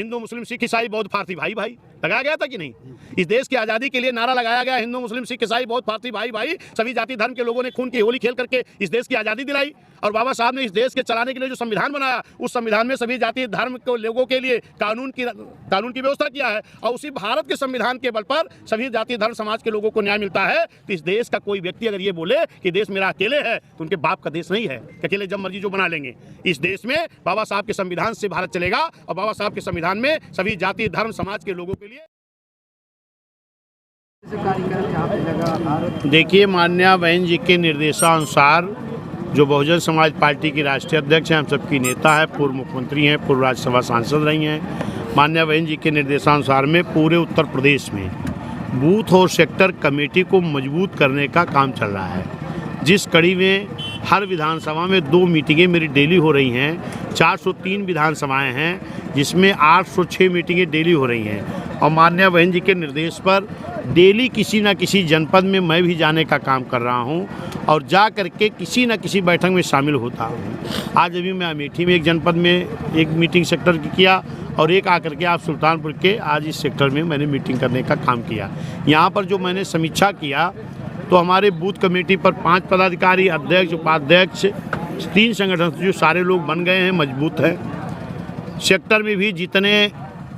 हिंदू मुस्लिम सिख ईसाई बौद्ध फारसी भाई भाई लगाया गया था कि नहीं? इस देश की आज़ादी के लिए नारा लगाया गया, हिंदू मुस्लिम सिख ईसाई बौद्ध फारसी भाई भाई। सभी जाति धर्म के लोगों ने खून की होली खेल करके इस देश की आज़ादी दिलाई। और बाबा साहब ने इस देश के चलाने के लिए जो संविधान बनाया, उस संविधान में सभी जाति धर्म के लोगों के लिए कानून की व्यवस्था किया है। और उसी भारत के संविधान के बल पर सभी जाति धर्म समाज के लोगों को न्याय मिलता है। तो इस देश का कोई व्यक्ति अगर ये बोले कि देश मेरा अकेले है, तो उनके बाप का देश नहीं है कि अकेले जब मर्जी जो बना लेंगे। इस देश में बाबा साहब के संविधान से भारत चलेगा और बाबा साहब के संविधान में सभी जाति धर्म समाज के लोगों के लिए। देखिए, माननीय बहन जी के निर्देशानुसार जो बहुजन समाज पार्टी की राष्ट्रीय अध्यक्ष हैं, हम सबकी नेता है, पूर्व मुख्यमंत्री हैं, पूर्व राज्यसभा सांसद रही हैं, माननीय बहन जी के निर्देशानुसार में पूरे उत्तर प्रदेश में बूथ और सेक्टर कमेटी को मजबूत करने का काम चल रहा है। जिस कड़ी में हर विधानसभा में 2 मीटिंगें मेरी डेली हो रही हैं। 403 विधानसभाएं हैं, जिसमें 806 मीटिंगें डेली हो रही हैं। और माननीय बहन जी के निर्देश पर डेली किसी न किसी जनपद में मैं भी जाने का काम कर रहा हूं और जा करके किसी न किसी बैठक में शामिल होता हूं। आज अभी मैं अमेठी में एक जनपद में एक मीटिंग सेक्टर की किया और एक आकर के आप सुल्तानपुर के आज इस सेक्टर में मैंने मीटिंग करने का काम किया। यहाँ पर जो मैंने समीक्षा किया तो हमारे बूथ कमेटी पर 5 पदाधिकारी, अध्यक्ष, उपाध्यक्ष, 3 संगठन जो सारे लोग बन गए हैं, मजबूत हैं। सेक्टर में भी जितने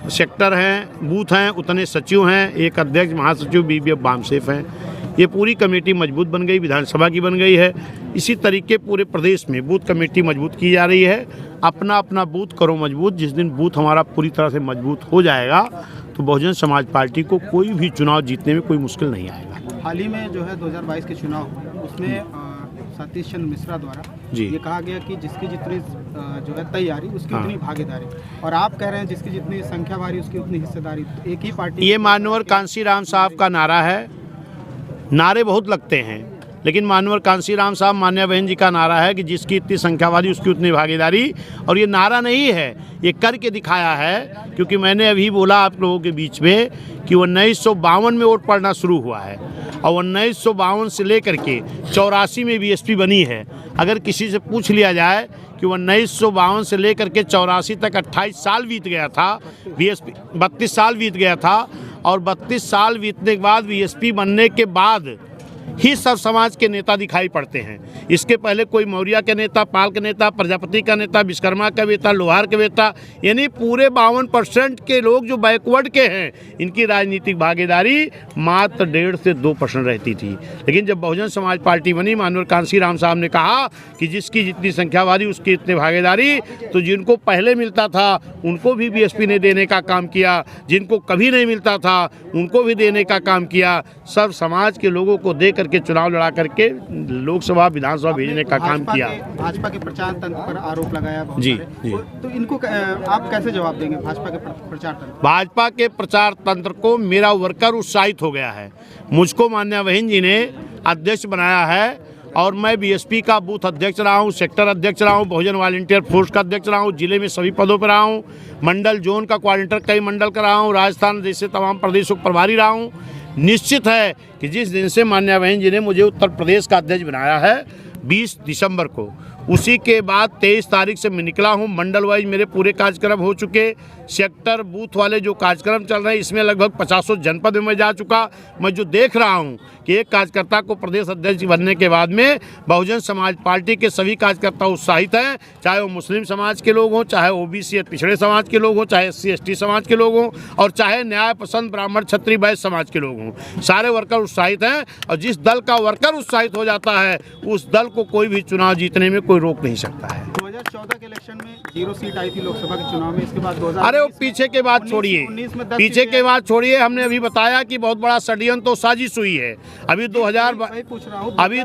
सेक्टर हैं, बूथ हैं, उतने सचिव हैं, एक अध्यक्ष महासचिव BBF बामसेफ हैं। ये पूरी कमेटी मजबूत बन गई, विधानसभा की बन गई है। इसी तरीके पूरे प्रदेश में बूथ कमेटी मजबूत की जा रही है। अपना अपना बूथ करो मजबूत। जिस दिन बूथ हमारा पूरी तरह से मजबूत हो जाएगा तो बहुजन समाज पार्टी को कोई भी चुनाव जीतने में कोई मुश्किल नहीं आएगा। हाल ही में जो है 2022 के चुनाव हुए, उसमें सतीश चंद्र मिश्रा द्वारा ये कहा गया कि जिसकी जितनी जो है तैयारी उसकी उतनी भागीदारी, और आप कह रहे हैं जिसकी जितनी संख्या भारी उसकी उतनी हिस्सेदारी। एक ही पार्टी, ये मानवर कांसीराम साहब का नारा है। नारे बहुत लगते हैं, लेकिन मानवर कांसीराम साहब मान्य बहन जी का नारा है कि जिसकी इतनी संख्या वाली उसकी उतनी भागीदारी। और ये नारा नहीं है, ये करके दिखाया है। क्योंकि मैंने अभी बोला आप लोगों के बीच में कि 1952 में वोट पड़ना शुरू हुआ है और 1952 से लेकर के 84 में BSP बनी है। अगर किसी से पूछ लिया जाए कि 1952 से लेकर के 84 तक 28 साल बीत गया था, BSP 32 साल बीत गया था, और 32 साल बीतने के बाद BSP बनने के बाद ही सब समाज के नेता दिखाई पड़ते हैं। इसके पहले कोई मौर्य के नेता, पाल के नेता, प्रजापति का नेता, विश्वकर्मा का नेता, लोहार के नेता, यानी पूरे 52% के लोग जो बैकवर्ड के हैं, इनकी राजनीतिक भागीदारी मात्र 1.5 से 2% रहती थी। लेकिन जब बहुजन समाज पार्टी बनी, मानवर कांसीराम साहब ने कहा कि जिसकी जितनी संख्या वाली उसकी इतनी भागीदारी, तो जिनको पहले मिलता था उनको भी BSP ने देने का काम किया, जिनको कभी नहीं मिलता था उनको भी देने का काम किया। सब समाज के लोगों को दे करके चुनाव लड़ा करके लोकसभा विधानसभा भेजने का काम किया। भाजपा के प्रचार तंत्र पर आरोप लगाया जी। तो इनको आप कैसे जवाब देंगे? भाजपा के प्रचार तंत्र, भाजपा के प्रचार तंत्र को मेरा वर्कर उत्साहित हो गया है। मुझको मान्य बहन जी ने अध्यक्ष बनाया है और मैं BSP का बूथ अध्यक्ष रहा हूँ, सेक्टर अध्यक्ष रहा हूँ, बहुजन वॉलंटियर फोर्स का अध्यक्ष रहा हूँ, जिले में सभी पदों पर रहा हूँ, मंडल जोन का कोऑर्डिनेटर कई मंडल का रहा हूँ, राजस्थान जैसे तमाम प्रदेशों का प्रभारी रहा हूँ। निश्चित है कि जिस दिन से मान्य बहन जी ने मुझे उत्तर प्रदेश का अध्यक्ष बनाया है 20 दिसंबर को, उसी के बाद 23 तारीख से मैं निकला हूँ। मंडल वाइज मेरे पूरे कार्यक्रम हो चुके, सेक्टर बूथ वाले जो कार्यक्रम चल रहे हैं इसमें लगभग 50 जनपद में मैं जा चुका। मैं जो देख रहा हूँ कि एक कार्यकर्ता को प्रदेश अध्यक्ष बनने के बाद में बहुजन समाज पार्टी के सभी कार्यकर्ता उत्साहित हैं, चाहे वो मुस्लिम समाज के लोग हों, चाहे OBC पिछड़े समाज के लोग हों, चाहे SC ST समाज के लोग हों, और चाहे न्याय पसंद ब्राह्मण क्षत्रिय वैश्य समाज के लोग हों। सारे वर्कर उत्साहित हैं और जिस दल का वर्कर उत्साहित हो जाता है उस दल को कोई भी चुनाव जीतने में कोई रोक नहीं सकता है। 2014 के इलेक्शन में 0 सीट आई थी लोकसभा के चुनाव में, इसके बाद 2000 अरे वो पीछे के बाद छोड़िए, पीछे के बाद छोड़िए। हमने अभी बताया कि बहुत बड़ा षड्यंत्र तो साजिश हुई है। अभी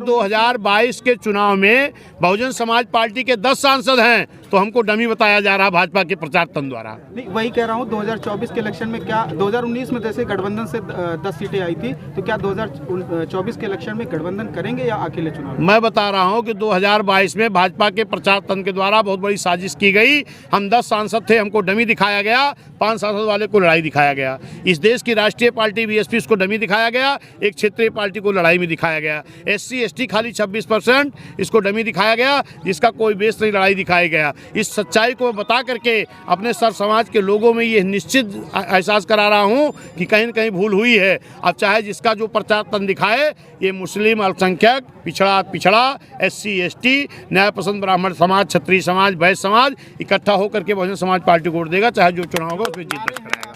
2022 के चुनाव में बहुजन समाज पार्टी के 10 सांसद हैं, तो हमको डमी बताया जा रहा भाजपा के प्रचार तंत्र द्वारा। नहीं, वही कह रहा हूँ 2024 के इलेक्शन में क्या 2019 में जैसे गठबंधन से 10 सीटें आई थी, तो क्या 2024 के इलेक्शन में गठबंधन करेंगे या अकेले चुनाव? मैं बता रहा हूँ कि 2022 में भाजपा के प्रचार तंत्र के द्वारा बहुत बड़ी साजिश की गई। हम 10 सांसद थे, हमको डमी दिखाया गया, 5 सांसद वाले को लड़ाई दिखाया गया। इस देश की राष्ट्रीय पार्टी बीएसपी, उसको डमी दिखाया गया, एक क्षेत्रीय पार्टी को लड़ाई में दिखाया गया। SC ST खाली 26%, इसको डमी दिखाया गया, जिसका कोई बेस नहीं, लड़ाई दिखाया गया। इस सच्चाई को बता करके अपने सर समाज के लोगों में ये निश्चित एहसास करा रहा हूँ कि कहीं न कहीं भूल हुई है। अब चाहे जिसका जो प्रचार तन दिखाए, ये मुस्लिम अल्पसंख्यक, पिछड़ा SC ST, न्याय पसंद ब्राह्मण समाज, क्षत्रिय समाज, वैश्य समाज इकट्ठा होकर के बहुजन समाज पार्टी को वोट देगा, चाहे जो चुनाव होगा उसमें जीत कराएगा।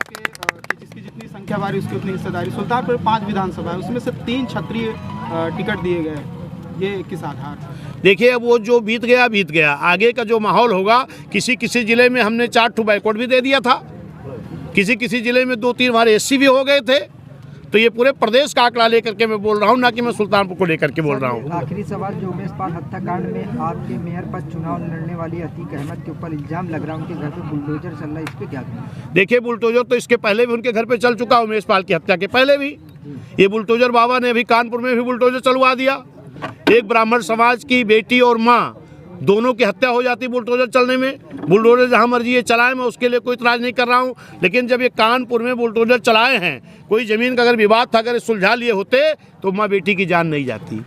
जिसकी जितनी संख्या बारी उसकी उतनी हिस्सेदारी। सुल्तानपुर 5 विधानसभा है, उसमें से 3 क्षत्रिय टिकट दिए गए, ये किस आधार? देखिए, अब वो जो बीत गया, आगे का जो माहौल होगा, किसी जिले में हमने 4 ठो बैकवर्ड भी दे दिया था, किसी जिले में 2-3 हमारे SC भी हो गए थे। तो ये पूरे प्रदेश का आंकड़ा लेकर के मैं बोल रहा हूँ, ना कि मैं सुल्तानपुर को लेकर के बोल रहा हूँ। आखिरी सवाल, जो उमेश पाल हत्याकांड में आपके मेयर पद चुनाव लड़ने वाली अतीक अहमद के ऊपर इल्जाम लग रहा है, उनके घर पे बुलडोजर चल रहा है, इस पे क्या कहना? देखिए, बुलडोजर तो इसके पहले भी उनके घर पे चल चुका, उमेश पाल की हत्या के पहले भी। ये बुलडोजर बाबा ने अभी कानपुर में भी बुलडोजर चलवा दिया। एक ब्राह्मण समाज की बेटी और माँ दोनों की हत्या हो जाती बुलडोजर चलने में। बुलडोजर जहाँ मर्जी ये चलाए, मैं उसके लिए कोई इतराज़ नहीं कर रहा हूँ, लेकिन जब ये कानपुर में बुलडोजर चलाए हैं, कोई ज़मीन का अगर विवाद था, अगर सुलझा लिए होते तो माँ बेटी की जान नहीं जाती।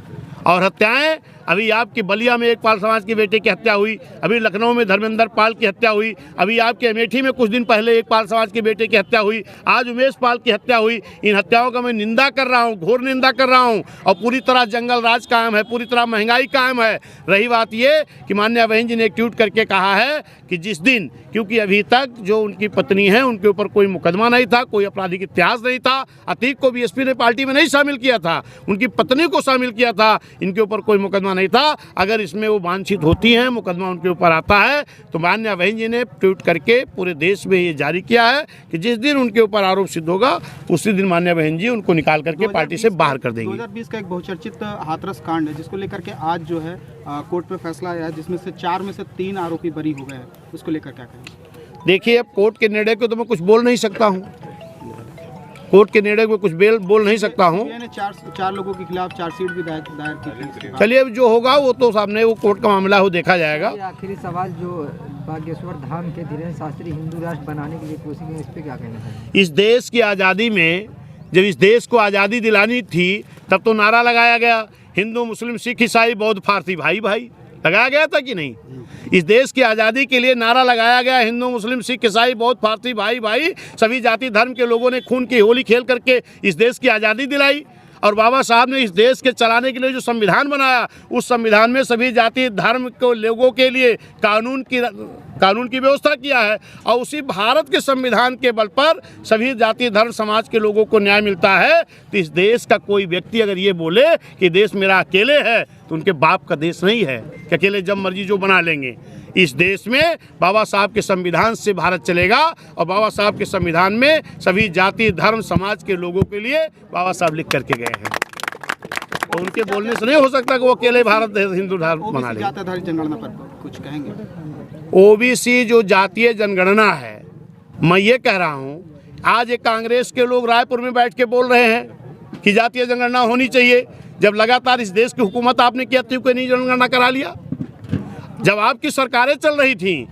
और हत्याएं, अभी आपकी बलिया में एक पाल समाज की बेटे की हत्या हुई, अभी लखनऊ में धर्मेंद्र पाल की हत्या हुई, अभी आपके अमेठी में कुछ दिन पहले एक पाल समाज के बेटे की हत्या हुई, आज उमेश पाल की हत्या हुई। इन हत्याओं का मैं निंदा कर रहा हूँ, घोर निंदा कर रहा हूँ। और पूरी तरह जंगल राज कायम है, पूरी तरह महंगाई कायम है। रही बात ये कि माननीय बहन जी ने एक ट्वीट करके कहा है कि जिस दिन, क्योंकि अभी तक जो उनकी पत्नी है उनके ऊपर कोई मुकदमा नहीं था, कोई आपराधिक इतिहास नहीं था, अतीक को बीएसपी ने पार्टी में नहीं शामिल किया था, उनकी पत्नी को शामिल किया था, इनके ऊपर कोई मुकदमा नहीं था। अगर इसमें वो वांछित होती हैं, मुकदमा उनके ऊपर आता है, तो माननीय बहन जी ने ट्वीट करके पूरे देश में ये जारी किया है कि जिस दिन उनके ऊपर आरोप सिद्ध होगा, उसी दिन माननीय बहन जी उनको निकाल करके पार्टी से बाहर कर देंगी। 2020 का एक बहुचर्चित हाथरस कांड है, जिसको लेकर के आज जो है कोर्ट में फैसला आया है, जिसमें से 4 में से 3 आरोपी बरी हो गए हैं। उसको लेकर क्या कहेंगे? देखिए, अब कोर्ट के निर्णय को तो मैं कुछ बोल नहीं सकता हूँ, कोर्ट के निर्णय को कुछ बोल नहीं सकता हूँ। चार लोगों के खिलाफ चार्जशीट भी दायर की। चलिए, अब जो होगा वो तो सामने, वो कोर्ट का मामला हो, देखा जाएगा। आखिरी सवाल, जो बागेश्वर धाम के धीरेन्द्र शास्त्री हिंदू राष्ट्र बनाने के लिए कोशिश है, इस पे क्या कहना है? इस देश की आज़ादी में, जब इस देश को आज़ादी दिलानी थी, तब तो नारा लगाया गया, हिंदू मुस्लिम सिख ईसाई बौद्ध फारसी भाई भाई, लगाया गया था कि नहीं? इस देश की आज़ादी के लिए नारा लगाया गया, हिंदू मुस्लिम सिख ईसाई बौद्ध फारसी भाई भाई, सभी जाति धर्म के लोगों ने खून की होली खेल करके इस देश की आज़ादी दिलाई। और बाबा साहब ने इस देश के चलाने के लिए जो संविधान बनाया, उस संविधान में सभी जाति धर्म को लोगों के लिए कानून की व्यवस्था किया है। और उसी भारत के संविधान के बल पर सभी जाति धर्म समाज के लोगों को न्याय मिलता है। तो इस देश का कोई व्यक्ति अगर ये बोले कि देश मेरा अकेले है, तो उनके बाप का देश नहीं है कि अकेले जब मर्जी जो बना लेंगे। इस देश में बाबा साहब के संविधान से भारत चलेगा, और बाबा साहब के संविधान में सभी जाति धर्म समाज के लोगों के लिए बाबा साहब लिख करके गए हैं। तो उनके बोलने से नहीं हो सकता कि वो अकेले भारत हिंदू धर्म बना ले। जातिगत जनगणना पर कुछ कहेंगे? ओबीसी जो जातीय जनगणना है, मैं ये कह रहा हूँ, आज एक कांग्रेस के लोग रायपुर में बैठ के बोल रहे हैं कि जातीय जनगणना होनी चाहिए, जब लगातार इस देश की हुकूमत आपने किया थी, कोई नहीं जनगणना करा लिया। जब आपकी सरकारें चल रही थी,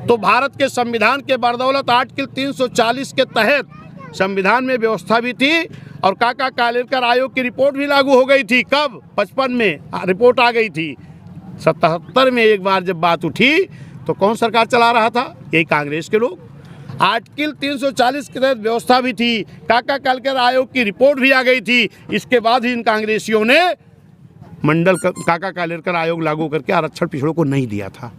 तो भारत के संविधान के बदौलत आर्टिकल 340 के तहत संविधान में व्यवस्था भी थी, और काका कालेलकर आयोग की रिपोर्ट भी लागू हो गई थी। कब? 55 में रिपोर्ट आ गई थी। 77 में एक बार जब बात उठी, तो कौन सरकार चला रहा था? यही कांग्रेस के लोग। आर्टिकल 340 के तहत व्यवस्था भी थी, काका कालेलकर आयोग की रिपोर्ट भी आ गई थी। इसके बाद ही इन कांग्रेसियों ने मंडल काका कालेलकर आयोग लागू करके आरक्षण पिछड़ों को नहीं दिया था।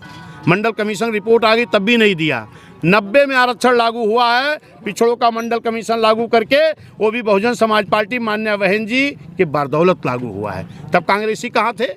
मंडल कमीशन रिपोर्ट आ गई, तब भी नहीं दिया। 90 में आरक्षण लागू हुआ है, पिछड़ों का मंडल कमीशन लागू करके, वो भी बहुजन समाज पार्टी माननीय बहन जी के बदौलत लागू हुआ है। तब कांग्रेसी कहाँ थे?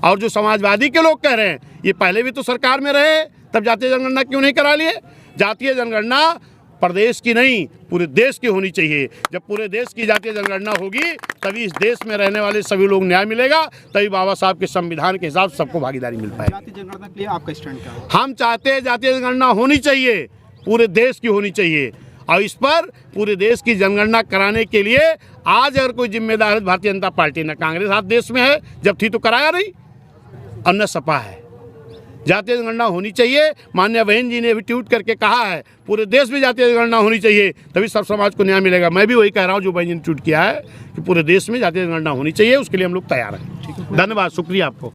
और जो समाजवादी के लोग कह रहे हैं, ये पहले भी तो सरकार में रहे, तब जातीय जनगणना क्यों नहीं करा लिए? जातीय जनगणना प्रदेश की नहीं, पूरे देश की होनी चाहिए। जब पूरे देश की जातीय जनगणना होगी, तभी इस देश में रहने वाले सभी लोग न्याय मिलेगा, तभी बाबा साहब के संविधान के हिसाब से सबको भागीदारी मिल पाएगी। जातीय जनगणना के लिए आपका स्टैंड क्या है? हम चाहते हैं जातीय जनगणना होनी चाहिए, पूरे देश की होनी चाहिए, और इस पर पूरे देश की जनगणना कराने के लिए आज अगर कोई जिम्मेदार है भारतीय जनता पार्टी, न कांग्रेस हाथ देश में है, जब थी तो कराया नहीं, और न सपा है। जातीय जनगणना होनी चाहिए। माननीय बहन जी ने भी ट्वीट करके कहा है पूरे देश में जातीय जनगणना होनी चाहिए, तभी सब समाज को न्याय मिलेगा। मैं भी वही कह रहा हूँ जो बहन जी ने ट्वीट किया है कि पूरे देश में जातीय जनगणना होनी चाहिए, उसके लिए हम लोग तैयार हैं। धन्यवाद, शुक्रिया आपको।